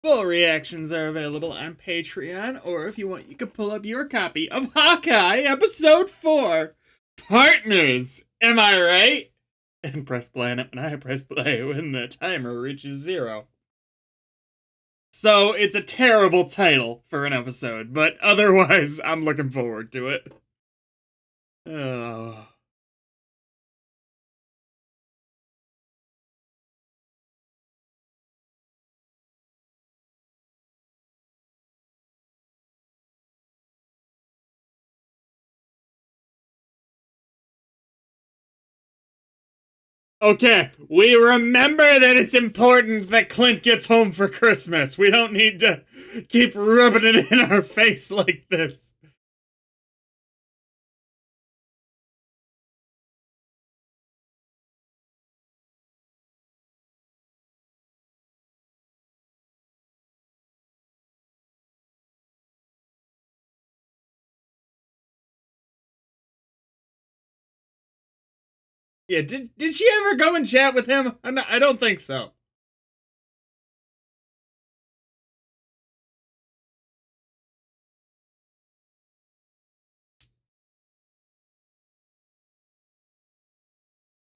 Full reactions are available on Patreon, or if you want, you can pull up your copy of Hawkeye Episode 4 Partners. Am I right? And press play on it when I press play when the timer reaches 0. So it's a terrible title for an episode, but otherwise, I'm looking forward to it. Oh. Okay, we remember that it's important that Clint gets home for Christmas. We don't need to keep rubbing it in our face like this. Yeah, did she ever go and chat with him? I don't think so.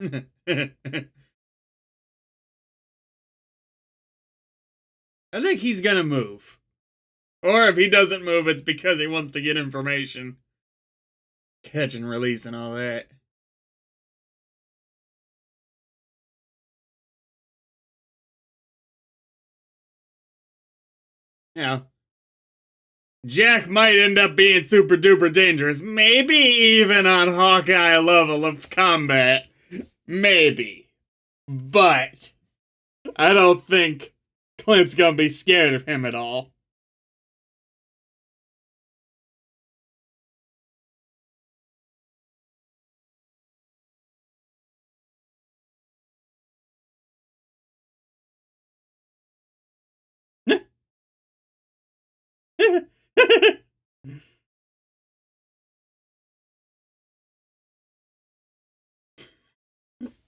I think he's gonna move. Or if he doesn't move, it's because he wants to get information. Catch and release and all that. Yeah. Jack might end up being super duper dangerous. Maybe even on Hawkeye level of combat. Maybe. But I don't think Clint's gonna be scared of him at all.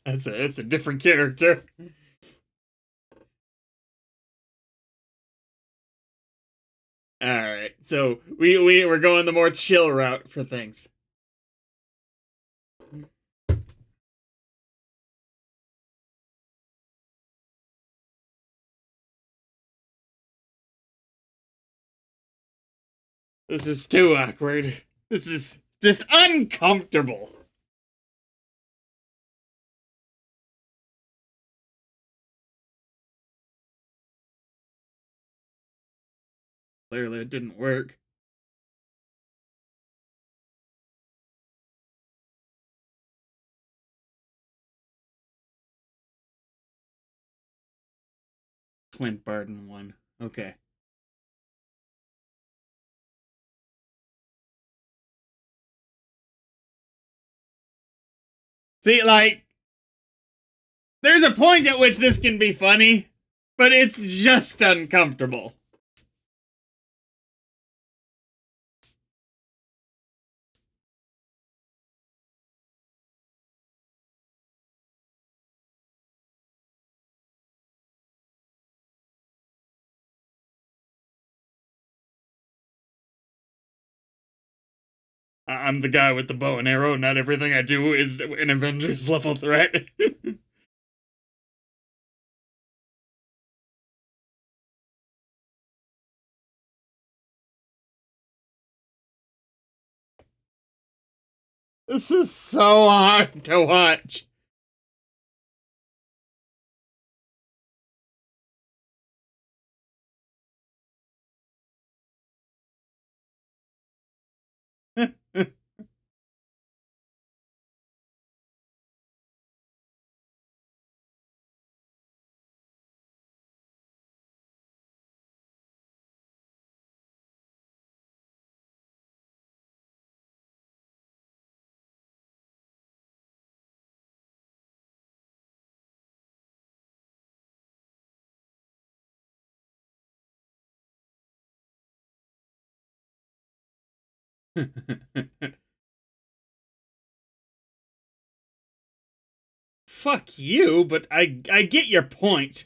That's a different character. Alright, so we're going the more chill route for things. This is too awkward. This is just uncomfortable. Clearly it didn't work. Clint Barton won. Okay. See, like, there's a point at which this can be funny, but it's just uncomfortable. I'm the guy with the bow and arrow. Not everything I do is an Avengers level threat. This is so hard to watch. Fuck you, but I get your point.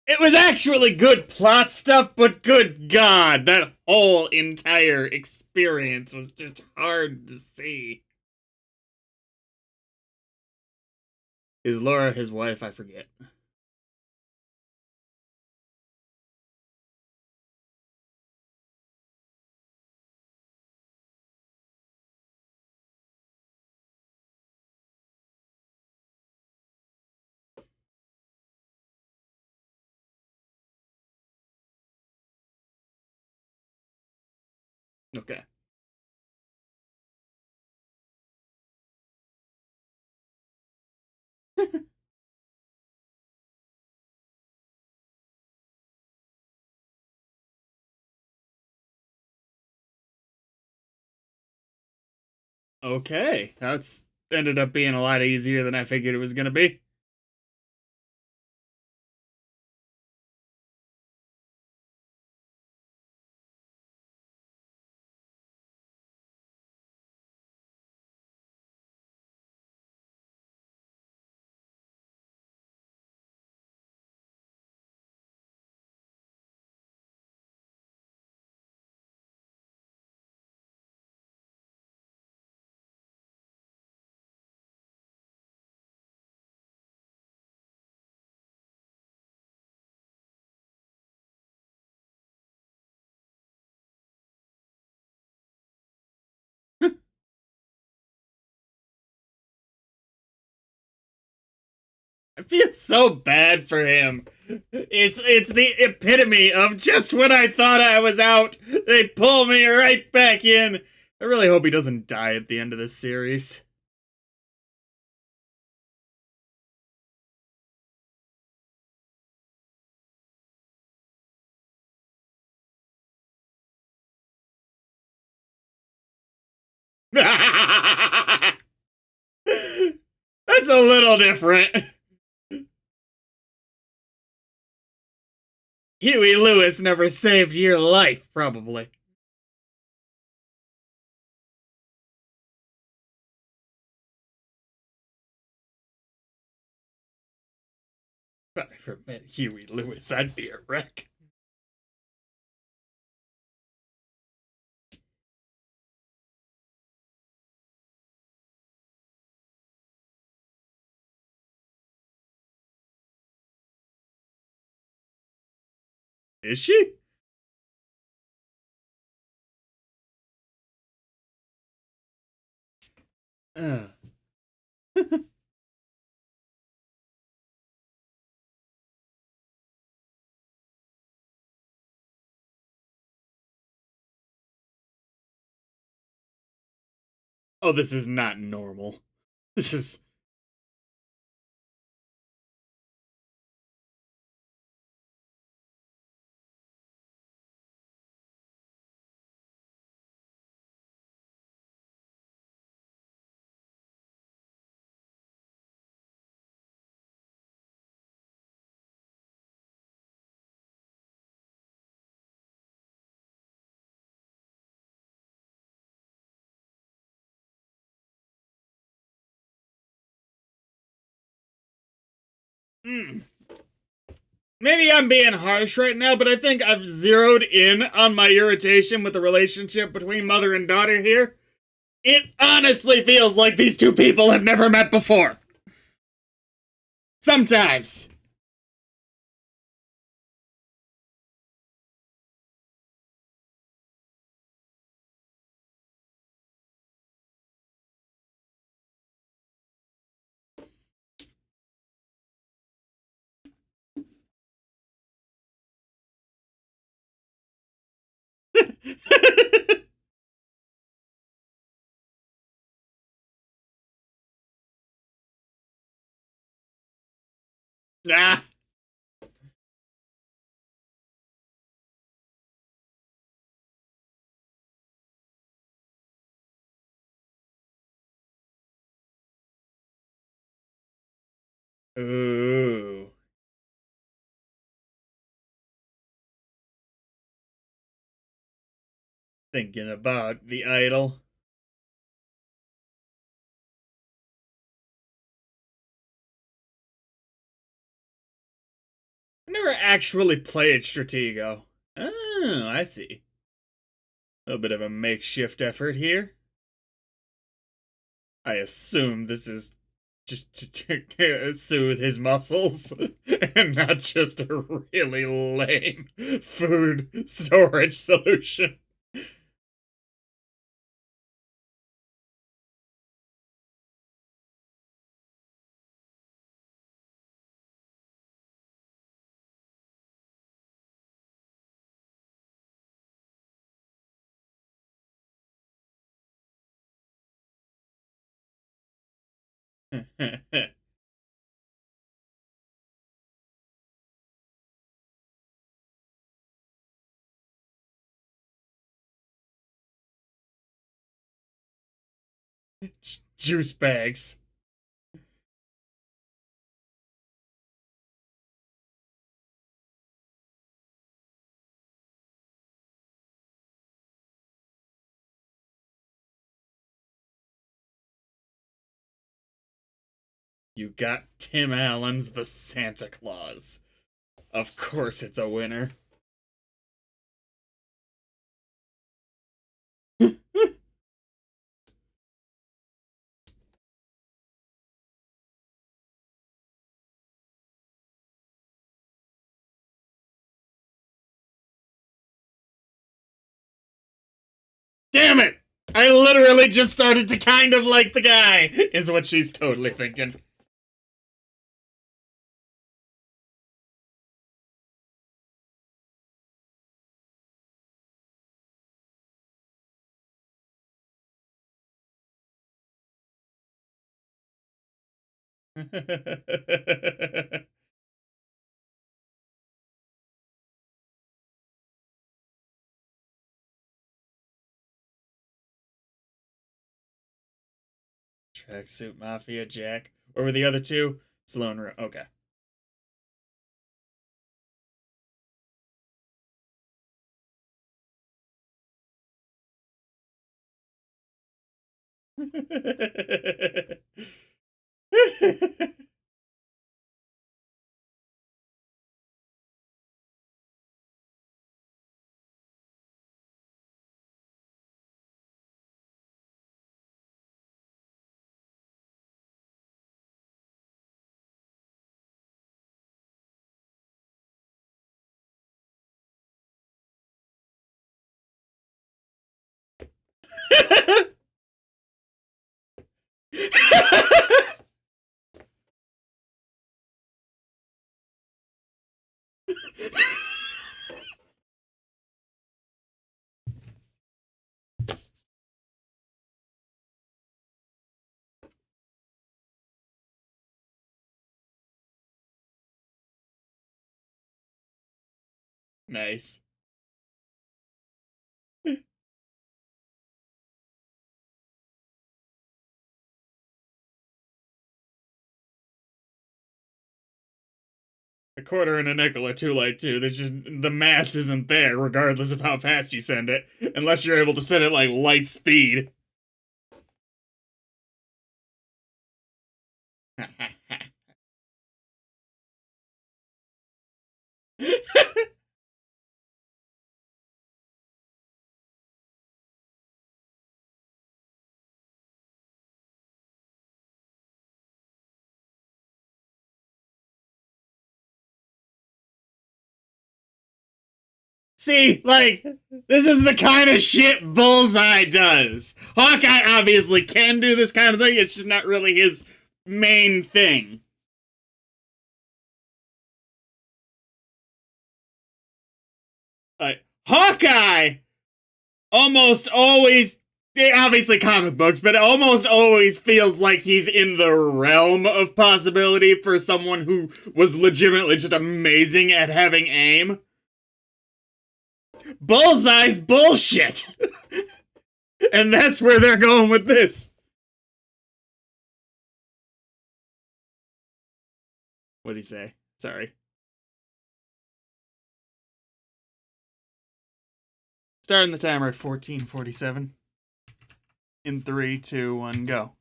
It was actually good plot stuff, but good God, that whole entire experience was just hard to see. Is Laura his wife? I forget. Okay. Okay. That's ended up being a lot easier than I figured it was going to be. I feel so bad for him. It's the epitome of just when I thought I was out, they pull me right back in. I really hope he doesn't die at the end of this series. That's a little different. Huey Lewis never saved your life, probably. If I ever met Huey Lewis, I'd be a wreck. Is she? Uh. Oh, this is not normal. This is. Mm. Maybe I'm being harsh right now, but I think I've zeroed in on my irritation with the relationship between mother and daughter here. It honestly feels like these two people have never met before. Sometimes. Nah. Ooh. Thinking about the idol. I never actually played Stratego. Oh, I see. A little bit of a makeshift effort here. I assume this is just to soothe his muscles and not just a really lame food storage solution. Juice bags. You got Tim Allen's The Santa Claus. Of course it's a winner. Damn it! I literally just started to kind of like the guy, is what she's totally thinking. Tracksuit Mafia Jack. Or were the other two? Sloan Row. Okay. Nice. A quarter and a nickel are too light too. There's just the mass isn't there, regardless of how fast you send it, unless you're able to send it like light speed. See, like, this is the kind of shit Bullseye does. Hawkeye obviously can do this kind of thing, it's just not really his main thing. Hawkeye almost always, obviously comic books, but it almost always feels like he's in the realm of possibility for someone who was legitimately just amazing at having aim. Bullseye's bullshit! And that's where they're going with this. What'd he say? Sorry. Starting the timer at 14:47. In 3, 2, 1, go.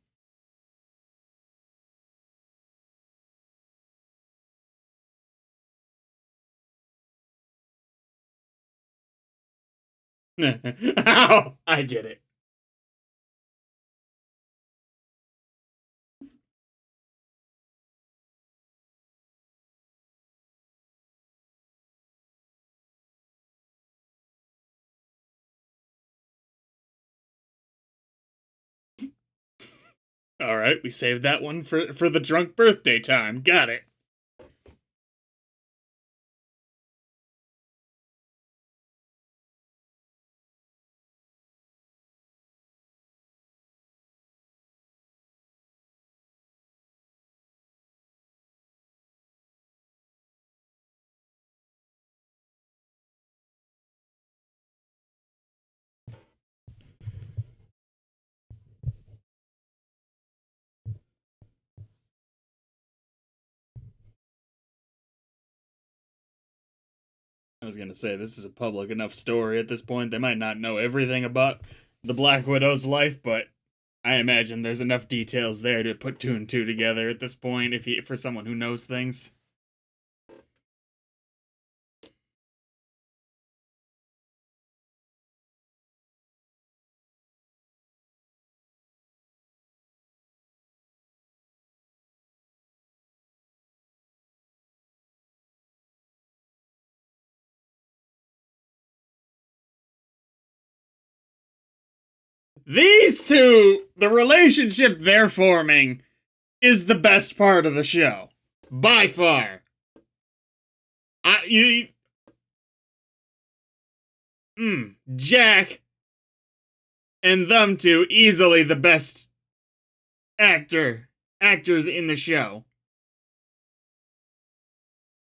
Ow! I get it. All right, we saved that one for the drunk birthday time. Got it. I was gonna say, this is a public enough story at this point. They might not know everything about the Black Widow's life, but I imagine there's enough details there to put 2 and 2 together at this point, for someone who knows things. These two, the relationship they're forming, is the best part of the show. By far. Jack and them two, easily the best actors in the show.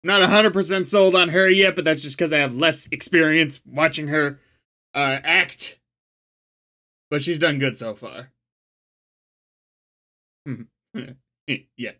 Not 100% sold on her yet, but that's just because I have less experience watching her act. But she's done good so far. Yeah.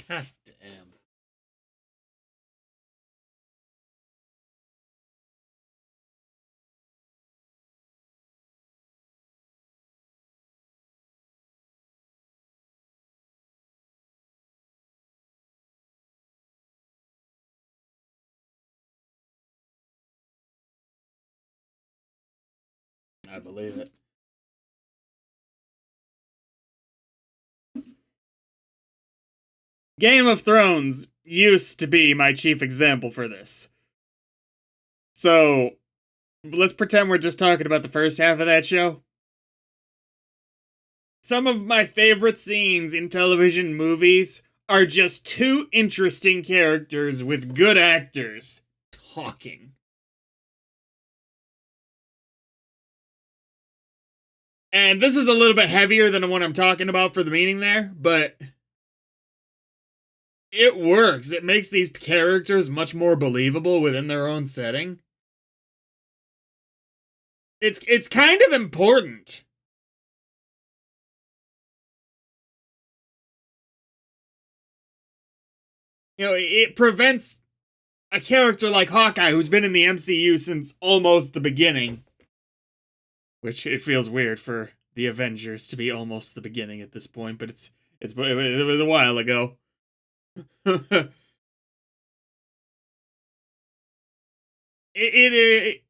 God damn. I believe it. Game of Thrones used to be my chief example for this. So, let's pretend we're just talking about the first half of that show. Some of my favorite scenes in television movies are just 2 interesting characters with good actors talking. And this is a little bit heavier than what I'm talking about for the meaning there, but it works. It makes these characters much more believable within their own setting. It's kind of important. You know, it prevents a character like Hawkeye, who's been in the MCU since almost the beginning, which it feels weird for the Avengers to be almost the beginning at this point, but it was a while ago. it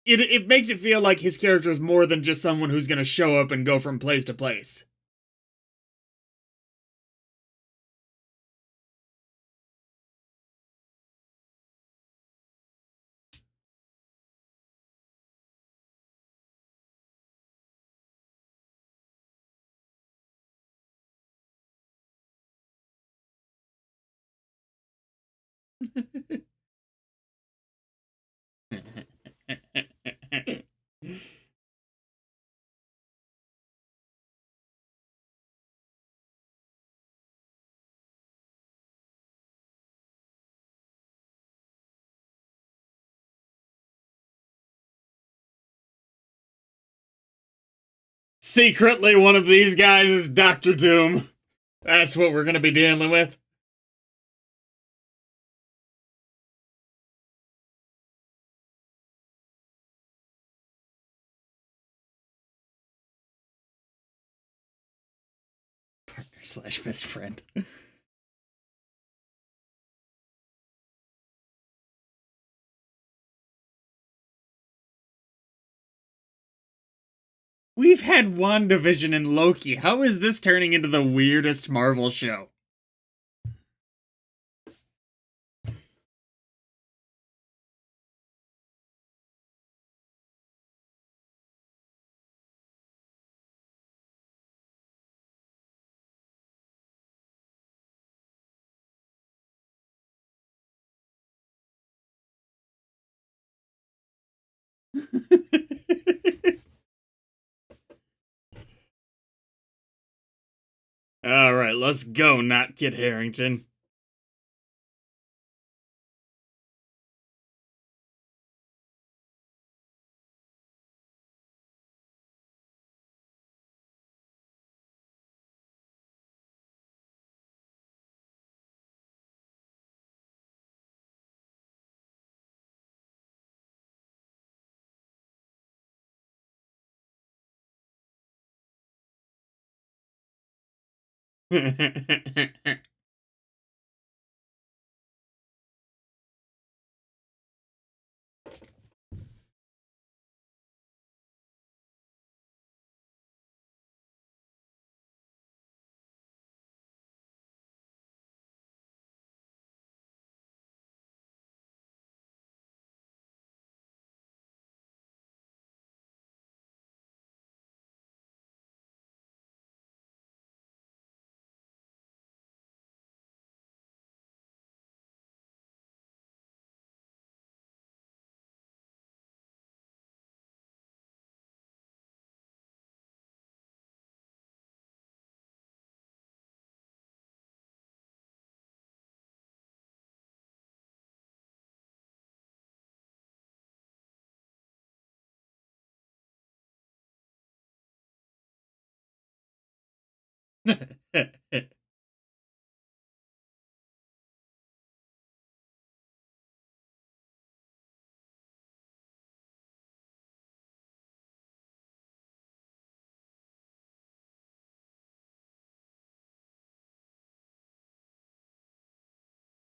it makes it feel like his character is more than just someone who's gonna show up and go from place to place. Secretly, one of these guys is Doctor Doom. That's what we're gonna be dealing with. Partner slash best friend. We've had WandaVision and Loki. How is this turning into the weirdest Marvel show? Alright, let's go, not Kit Harington.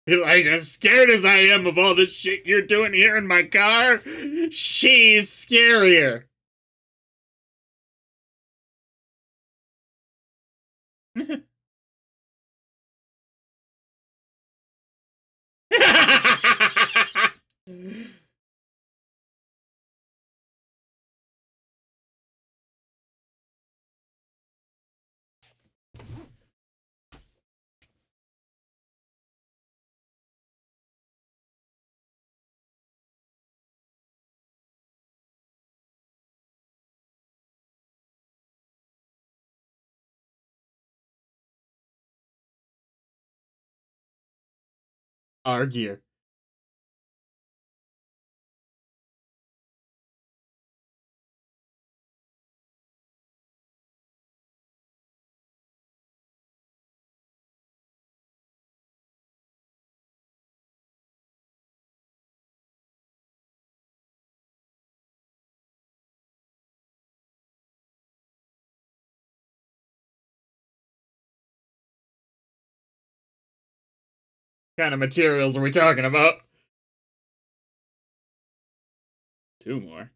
Like, as scared as I am of all the shit you're doing here in my car, she's scarier. Argue. What kind of materials are we talking about? Two more.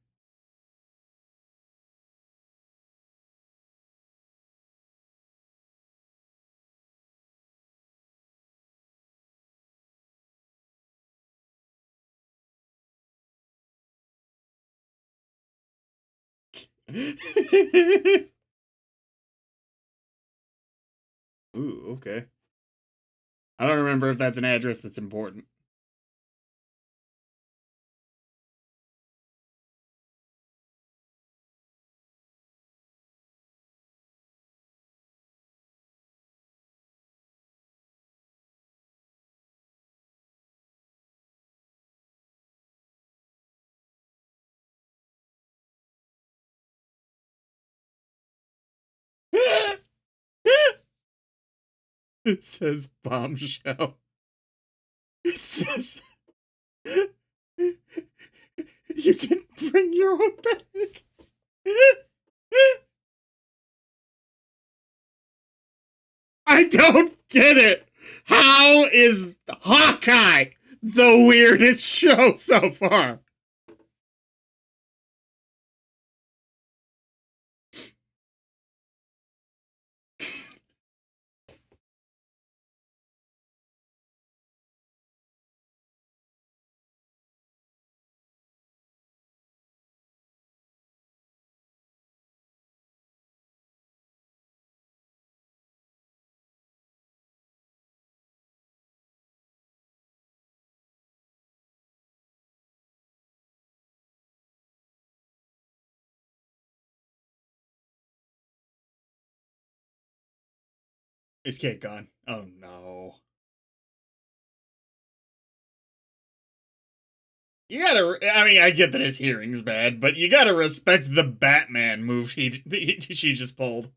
Ooh, okay. I don't remember if that's an address that's important. It says bombshell. It says you didn't bring your own bag. I don't get it. How is Hawkeye the weirdest show so far? Is Kate gone? Oh no. You gotta. I mean, I get that his hearing's bad, but you gotta respect the Batman move she just pulled.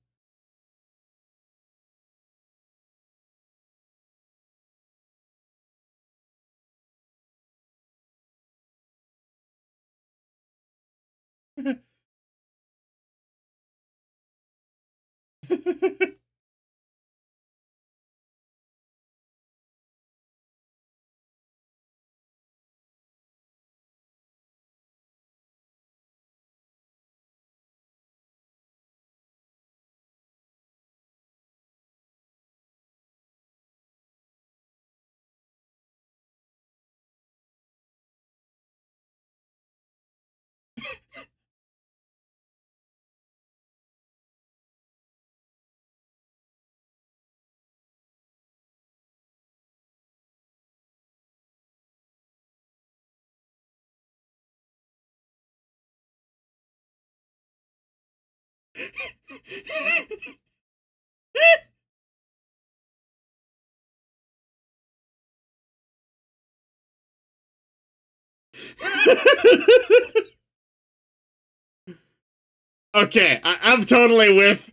Okay, I'm totally with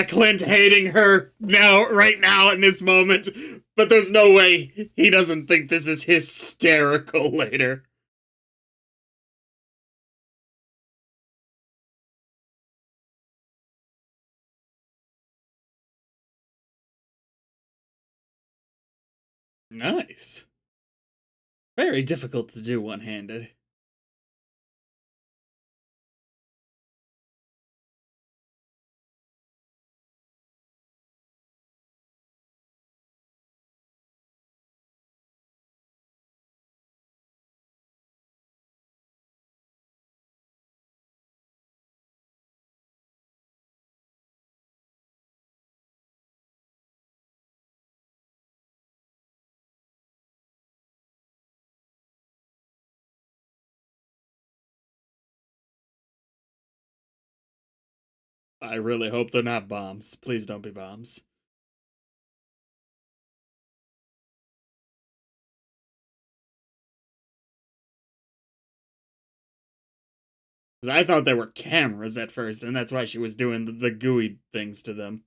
Clint hating her now, right now, in this moment, but there's no way he doesn't think this is hysterical later. Nice. Very difficult to do one-handed. I really hope they're not bombs. Please don't be bombs. I thought they were cameras at first, and that's why she was doing the gooey things to them.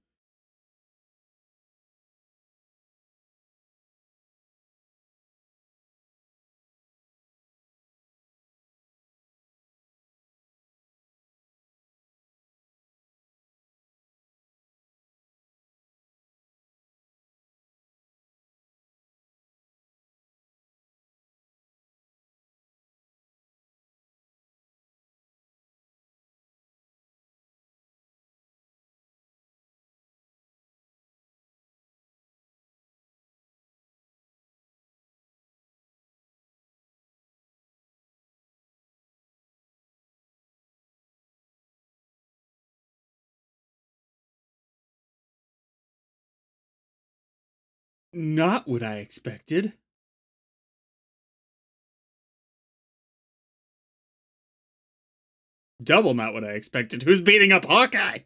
Not what I expected. Double not what I expected. Who's beating up Hawkeye?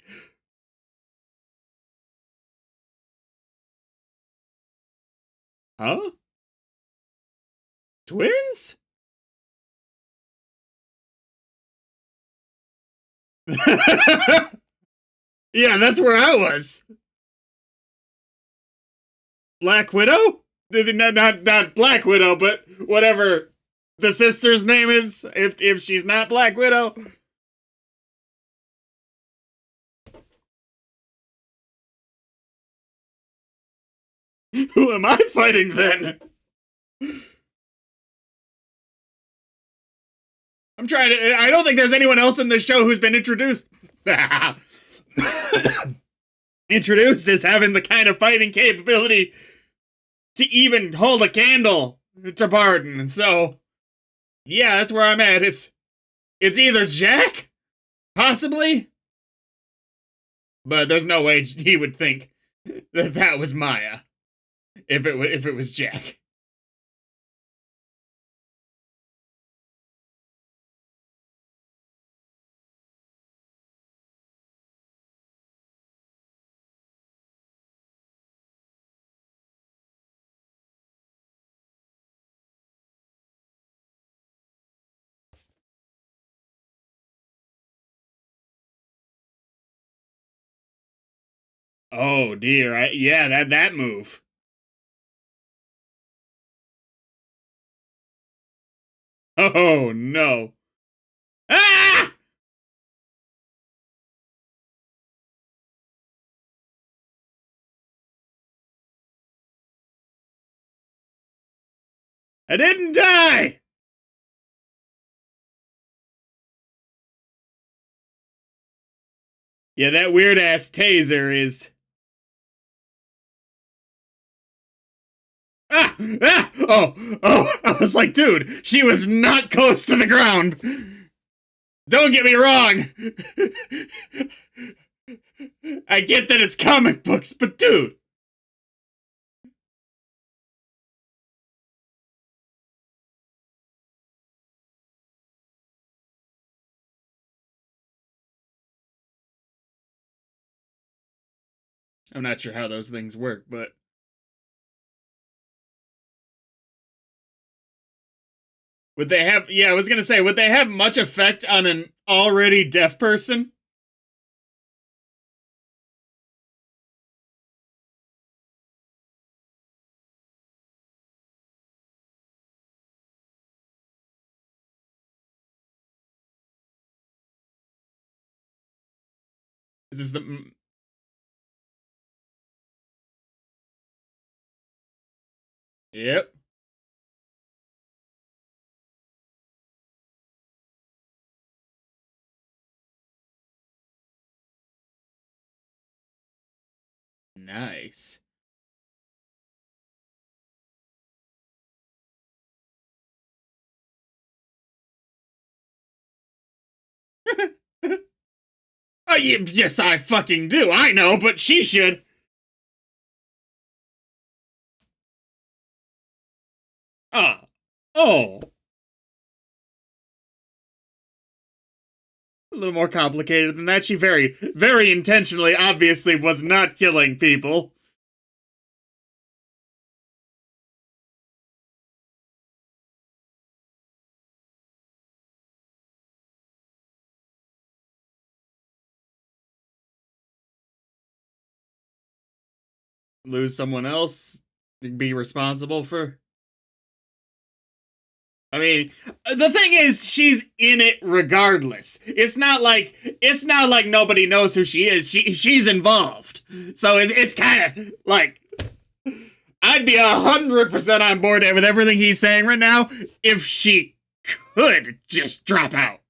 Huh? Twins? Yeah, that's where I was. Black Widow? Not Black Widow, but whatever the sister's name is, if she's not Black Widow. Who am I fighting then? I'm trying to. I don't think there's anyone else in this show who's been introduced. Introduced as having the kind of fighting capability to even hold a candle to Barton. And so, yeah, that's where I'm at. It's either Jack, possibly, but there's no way he would think that was Maya if it was Jack. Oh dear, yeah, that move. Oh no. Ah! I didn't die! Yeah, that weird ass taser is. Ah! Ah! Oh! I was like, dude, she was not close to the ground! Don't get me wrong! I get that it's comic books, but dude! I'm not sure how those things work, but. Would they have. Yeah, I was gonna say, would they have much effect on an already deaf person? Is this the. Yep. Nice. Oh, yes, I fucking do. I know, but she should. Oh. Oh. A little more complicated than that. She very, very intentionally, obviously, was not killing people. Lose someone else, be responsible for. I mean, the thing is, she's in it regardless. It's not like nobody knows who she is. She's involved, so it's kind of like I'd be 100% on board with everything he's saying right now if she could just drop out.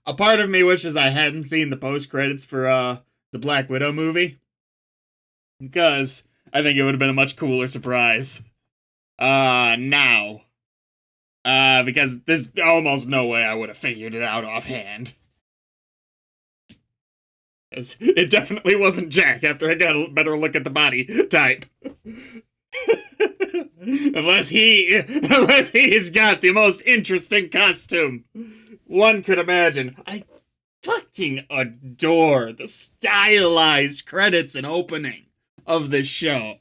A part of me wishes I hadn't seen the post credits for the Black Widow movie because I think it would have been a much cooler surprise. Now. Because there's almost no way I would have figured it out offhand. It definitely wasn't Jack after I got a better look at the body type. unless he's got the most interesting costume one could imagine. I fucking adore the stylized credits and opening of this show.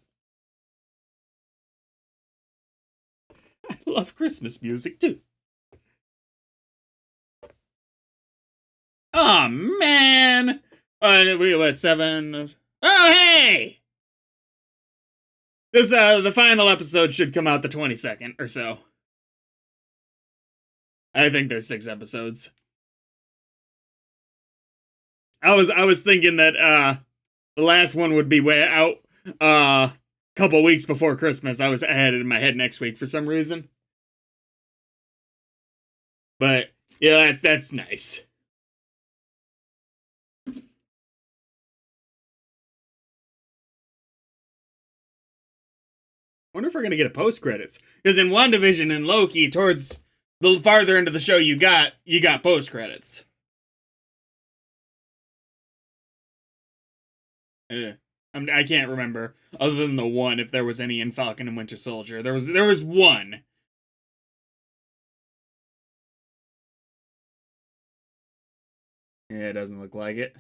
I love Christmas music too. Oh man! We what 7? Oh hey! This the final episode should come out the 22nd or so. I think there's 6 episodes. I was thinking that the last one would be way out couple weeks before Christmas. I had it in my head next week for some reason. But yeah, that's nice. Wonder if we're gonna get a post credits, because in WandaVision and Loki, towards the farther into the show you got post credits. I can't remember, other than the one, if there was any in Falcon and Winter Soldier. There was one. Yeah, it doesn't look like it.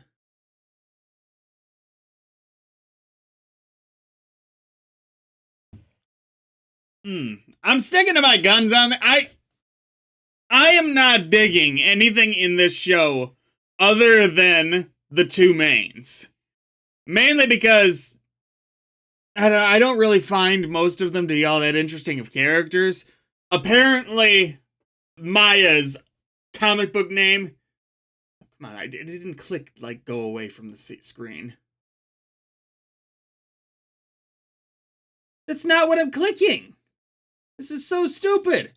I'm sticking to my guns on it. I am not digging anything in this show other than the 2 mains. Mainly because I don't really find most of them to be all that interesting of characters. Apparently, Maya's comic book name... Come on, it didn't click, like, go away from the screen. That's not what I'm clicking! This is so stupid!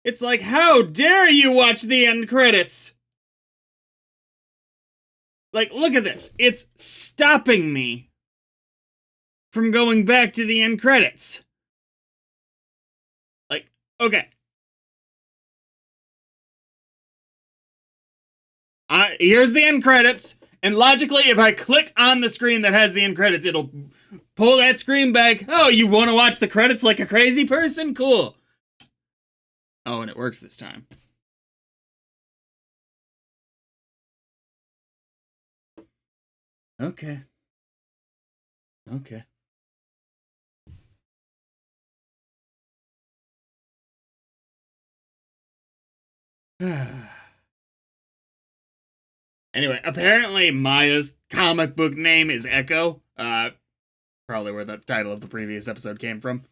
It's like, how dare you watch the end credits? Like, look at this. It's stopping me from going back to the end credits. Like, okay. Here's the end credits. And logically, if I click on the screen that has the end credits, it'll pull that screen back. Oh, you want to watch the credits like a crazy person? Cool. Oh, and it works this time. Okay. Okay. Anyway, apparently Maya's comic book name is Echo. Probably where the title of the previous episode came from.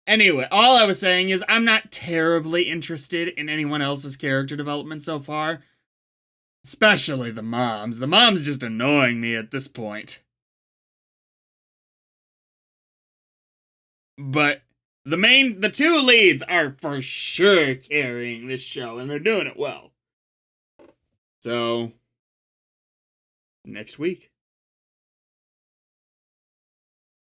Anyway, all I was saying is I'm not terribly interested in anyone else's character development so far. Especially the moms. The mom's just annoying me at this point. But the 2 leads are for sure carrying this show, and they're doing it well. So, next week.